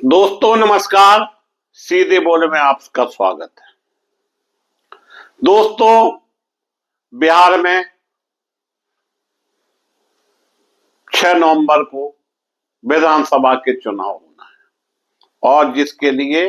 दोस्तों नमस्कार। सीधे बोले में आपका स्वागत है। दोस्तों, बिहार में 6 नवंबर को विधानसभा के चुनाव होना है और जिसके लिए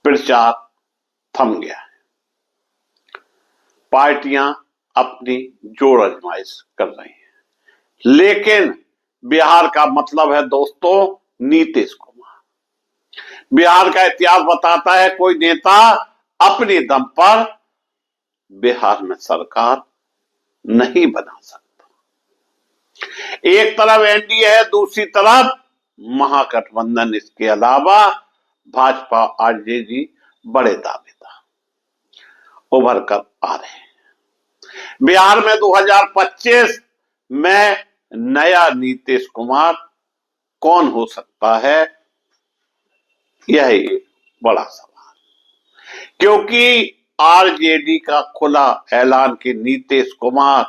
प्रचार थम गया है। पार्टियां अपनी जोर आजमाइश कर रही हैं, लेकिन बिहार का मतलब है दोस्तों नीतीश कुमार। बिहार का इतिहास बताता है कोई नेता अपने दम पर बिहार में सरकार नहीं बना सकता। एक तरफ एनडीए है, दूसरी तरफ महागठबंधन। इसके अलावा भाजपा आरजेडी बड़े दावेदार उभर कर आ रहे हैं। बिहार में 2025 में नया नीतीश कुमार कौन हो सकता है, यह एक बड़ा सवाल, क्योंकि आरजेडी का खुला ऐलान कि नीतीश कुमार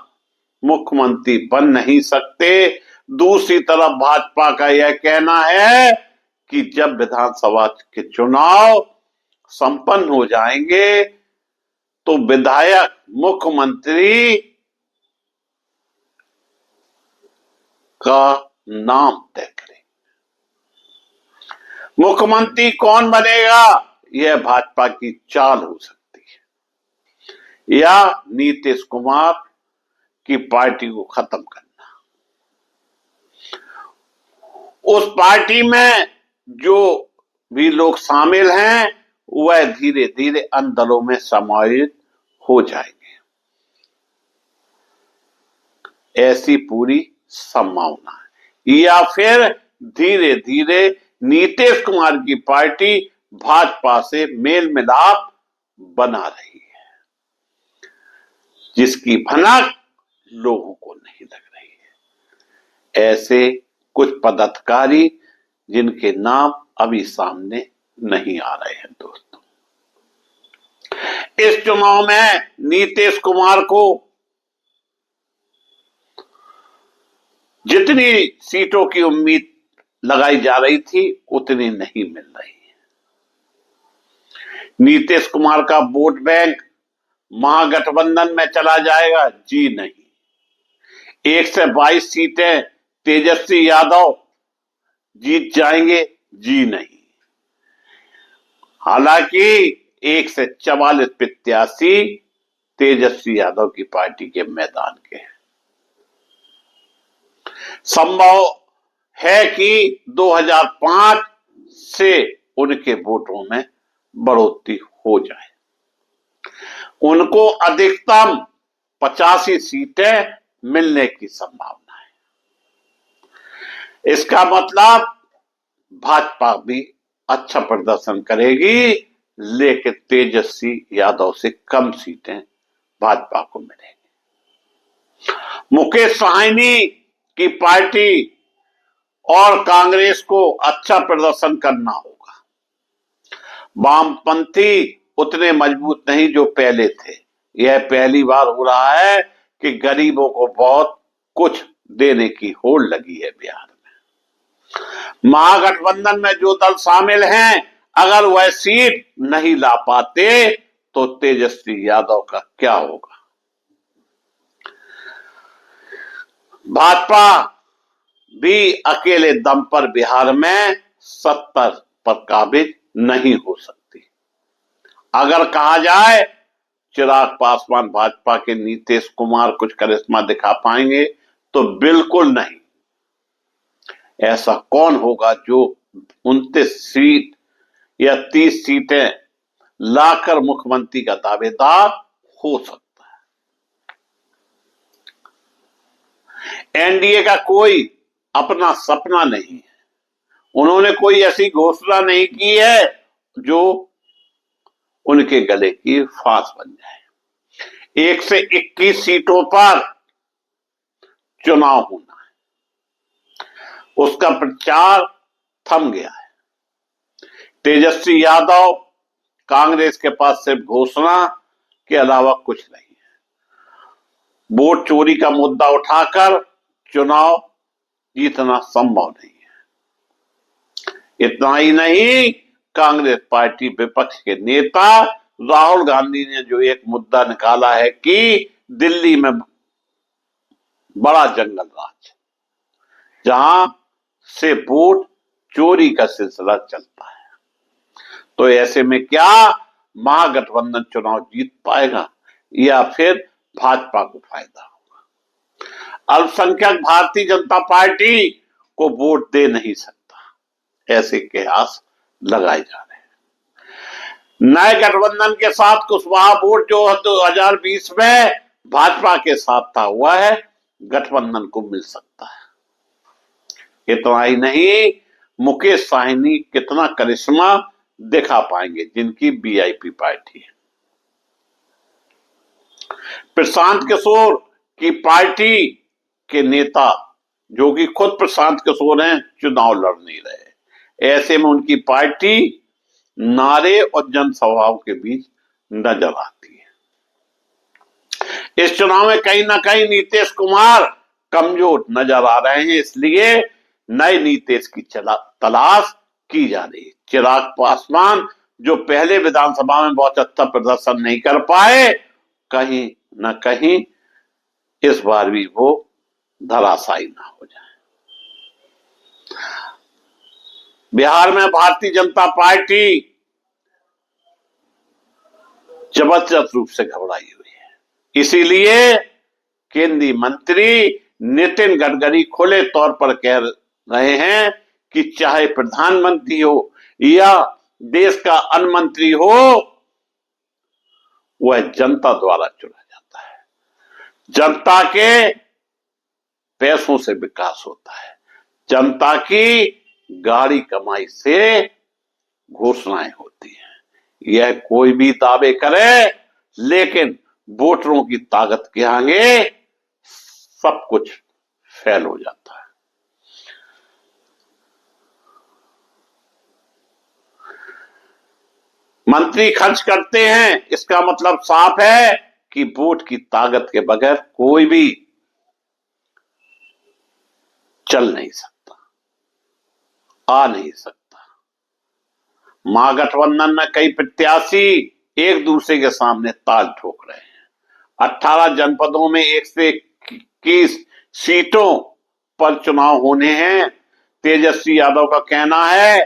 मुख्यमंत्री बन नहीं सकते। दूसरी तरफ भाजपा का यह कहना है कि जब विधानसभा के चुनाव संपन्न हो जाएंगे तो विधायक मुख्यमंत्री का नाम तय करें। मुख्यमंत्री कौन बनेगा, यह भाजपा की चाल हो सकती है या नीतीश कुमार की पार्टी को खत्म करना। उस पार्टी में जो भी लोग शामिल हैं वह धीरे धीरे अन्य दलों में समाहित हो जाएंगे, ऐसी पूरी संभावना है। या फिर धीरे धीरे नीतीश कुमार की पार्टी भाजपा से मेल मिलाप बना रही है, जिसकी भनक लोगों को नहीं लग रही है। ऐसे कुछ पदाधिकारी जिनके नाम अभी सामने नहीं आ रहे हैं। दोस्तों, इस चुनाव में नीतीश कुमार को जितनी सीटों की उम्मीद लगाई जा रही थी उतनी नहीं मिल रही है। नीतीश कुमार का वोट बैंक महागठबंधन में चला जाएगा? जी नहीं। 1 से 22 सीटें तेजस्वी यादव जीत जाएंगे? जी नहीं। हालांकि 1 से 44 प्रत्याशी तेजस्वी यादव की पार्टी के मैदान के हैं। संभव है कि 2005 से उनके वोटों में बढ़ोतरी हो जाए। उनको अधिकतम 85 सीटें मिलने की संभावना है। इसका मतलब भाजपा भी अच्छा प्रदर्शन करेगी, लेकिन तेजस्वी यादव से कम सीटें भाजपा को मिलेंगी। मुकेश साहनी की पार्टी और कांग्रेस को अच्छा प्रदर्शन करना होगा। वामपंथी उतने मजबूत नहीं जो पहले थे। यह पहली बार हो रहा है कि गरीबों को बहुत कुछ देने की होड़ लगी है बिहार में। महागठबंधन में जो दल शामिल हैं, अगर वह सीट नहीं ला पाते तो तेजस्वी यादव का क्या होगा। भाजपा भी अकेले दम पर बिहार में 70 पर काबिज नहीं हो सकती। अगर कहा जाए चिराग पासवान भाजपा के नीतीश कुमार कुछ करिश्मा दिखा पाएंगे, तो बिल्कुल नहीं। ऐसा कौन होगा जो 29 सीट या 30 सीटें लाकर मुख्यमंत्री का दावेदार हो सकता है। एनडीए का कोई अपना सपना नहीं है। उन्होंने कोई ऐसी घोषणा नहीं की है जो उनके गले की फांस बन जाए। 1 से 21 सीटों पर चुनाव होना है, उसका प्रचार थम गया है। तेजस्वी यादव कांग्रेस के पास सिर्फ घोषणा के अलावा कुछ नहीं है। वोट चोरी का मुद्दा उठाकर चुनाव जीतना संभव नहीं है। इतना ही नहीं, कांग्रेस पार्टी विपक्ष के नेता राहुल गांधी ने जो एक मुद्दा निकाला है कि दिल्ली में बड़ा जंगल राज, जहां से वोट चोरी का सिलसिला चलता है, तो ऐसे में क्या महागठबंधन चुनाव जीत पाएगा या फिर भाजपा को फायदा होगा? अल्पसंख्यक भारतीय जनता पार्टी को वोट दे नहीं सकता, ऐसे कयास लगाए जा रहे हैं। नए गठबंधन के साथ कुशवाहा वोट जो 2020 में भाजपा के साथ था हुआ है, गठबंधन को मिल सकता है। इतना ही नहीं, मुकेश साहनी कितना करिश्मा दिखा पाएंगे, जिनकी वीआईपी पार्टी है। प्रशांत किशोर की पार्टी के नेता, जो कि खुद प्रशांत किशोर हैं, चुनाव लड़ नहीं रहे। ऐसे में उनकी पार्टी नारे और जनसभाओं के बीच नजर आती है। इस चुनाव में कहीं ना कहीं नीतीश कुमार कमजोर नजर आ रहे हैं, इसलिए नए नीतीश की तलाश की जा रही है। चिराग पासवान जो पहले विधानसभा में बहुत अच्छा प्रदर्शन नहीं कर पाए, कहीं न कहीं इस बार भी वो धराशायी ना हो जाए। बिहार में भारतीय जनता पार्टी जबरदस्त रूप से घबराई हुई है, इसीलिए केंद्रीय मंत्री नितिन गडकरी खुले तौर पर कह रहे हैं कि चाहे प्रधानमंत्री हो या देश का अन्य मंत्री हो, वह जनता द्वारा चुना जाता है। जनता के पैसों से विकास होता है, जनता की गाड़ी कमाई से घोषणाएं होती हैं। यह कोई भी दावे करे, लेकिन वोटरों की ताकत के आगे सब कुछ फेल हो जाता है। मंत्री खर्च करते हैं, इसका मतलब साफ है कि वोट की ताकत के बगैर कोई भी चल नहीं सकता, आ नहीं सकता। महागठबंधन में कई प्रत्याशी एक दूसरे के सामने ताल ठोक रहे हैं। 18 जनपदों में 121 सीटों पर चुनाव होने हैं। तेजस्वी यादव का कहना है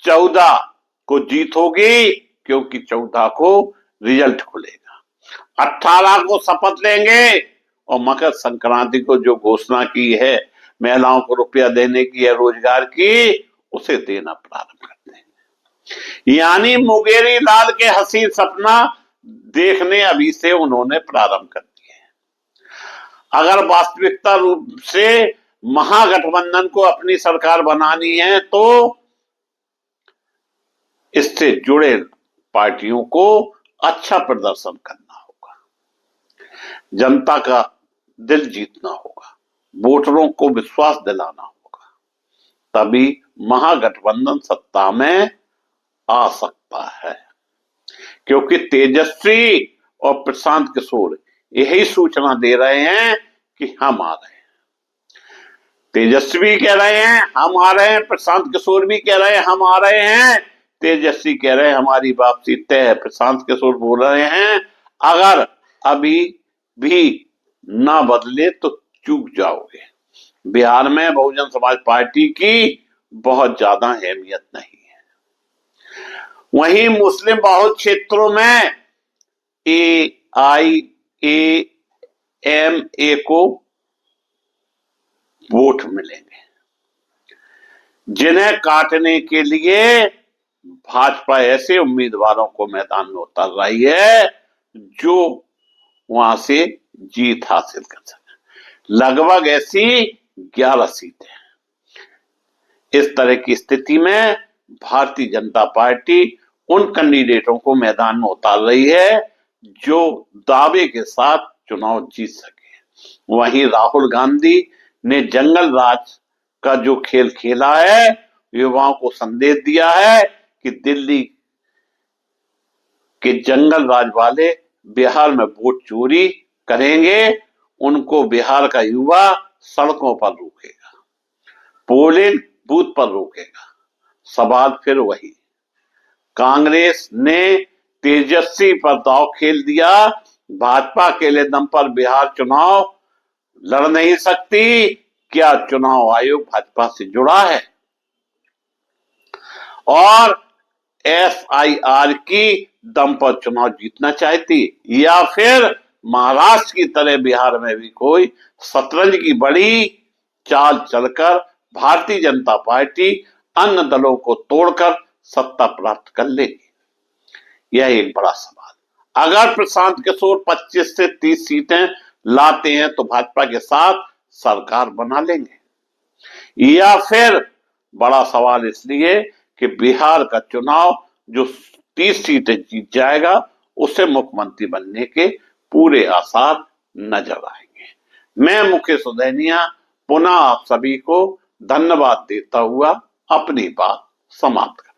14 को जीत होगी, क्योंकि 14 को रिजल्ट खुलेगा। 18 को शपथ लेंगे और मकर संक्रांति को जो घोषणा की है महिलाओं को रुपया देने की या रोजगार की, उसे देना प्रारंभ कर देंगे। यानी मुंगेरी लाल के हसीन सपना देखने अभी से उन्होंने प्रारंभ कर दिए हैं। अगर वास्तविकता रूप से महागठबंधन को अपनी सरकार बनानी है, तो इससे जुड़े पार्टियों को अच्छा प्रदर्शन करना होगा, जनता का दिल जीतना होगा, वोटरों को विश्वास दिलाना होगा, तभी महागठबंधन सत्ता में आ सकता है। क्योंकि तेजस्वी और प्रशांत किशोर यही सूचना दे रहे हैं कि हम आ रहे हैं। तेजस्वी कह रहे हैं हम आ रहे हैं, प्रशांत किशोर भी कह रहे हैं हम आ रहे हैं। तेजस्वी कह रहे हैं हमारी वापसी तय है, प्रशांत किशोर बोल रहे हैं अगर अभी भी ना बदले तो चूक जाओगे। बिहार में बहुजन समाज पार्टी की बहुत ज्यादा अहमियत नहीं है। वहीं मुस्लिम बहुल क्षेत्रों में AIAMA को वोट मिलेंगे, जिन्हें काटने के लिए भाजपा ऐसे उम्मीदवारों को मैदान में उतर रही है जो वहां से जीत हासिल कर सके। लगभग ऐसी 11 सीटें। इस तरह की स्थिति में भारतीय जनता पार्टी उन कैंडिडेटों को मैदान में उतार रही है जो दावे के साथ चुनाव जीत सके। वहीं राहुल गांधी ने जंगल राज का जो खेल खेला है, युवाओं को संदेश दिया है कि दिल्ली के जंगल राज वाले बिहार में वोट चोरी करेंगे, उनको बिहार का युवा सड़कों पर रोकेगा, पोलिंग बूथ पर रोकेगा, सवाल फिर वही, कांग्रेस ने तेजस्वी पर दांव खेल दिया, भाजपा अकेले दम पर बिहार चुनाव लड़ नहीं सकती। क्या चुनाव आयोग भाजपा से जुड़ा है और एफआईआर की दम पर चुनाव जीतना चाहती, या फिर महाराष्ट्र की तरह बिहार में भी कोई शतरंज की बड़ी चाल चलकर भारतीय जनता पार्टी अन्य दलों को तोड़कर सत्ता प्राप्त कर लेगी? यह एक बड़ा सवाल। अगर प्रशांत किशोर 25 से 30 सीटें लाते हैं तो भाजपा के साथ सरकार बना लेंगे, या फिर बड़ा सवाल इसलिए कि बिहार का चुनाव जो 30 सीटें जीत जाएगा उसे मुख्यमंत्री बनने के पूरे आसार नजर आएंगे। मैं मुकेश उदैनिया पुनः आप सभी को धन्यवाद देता हुआ अपनी बात समाप्त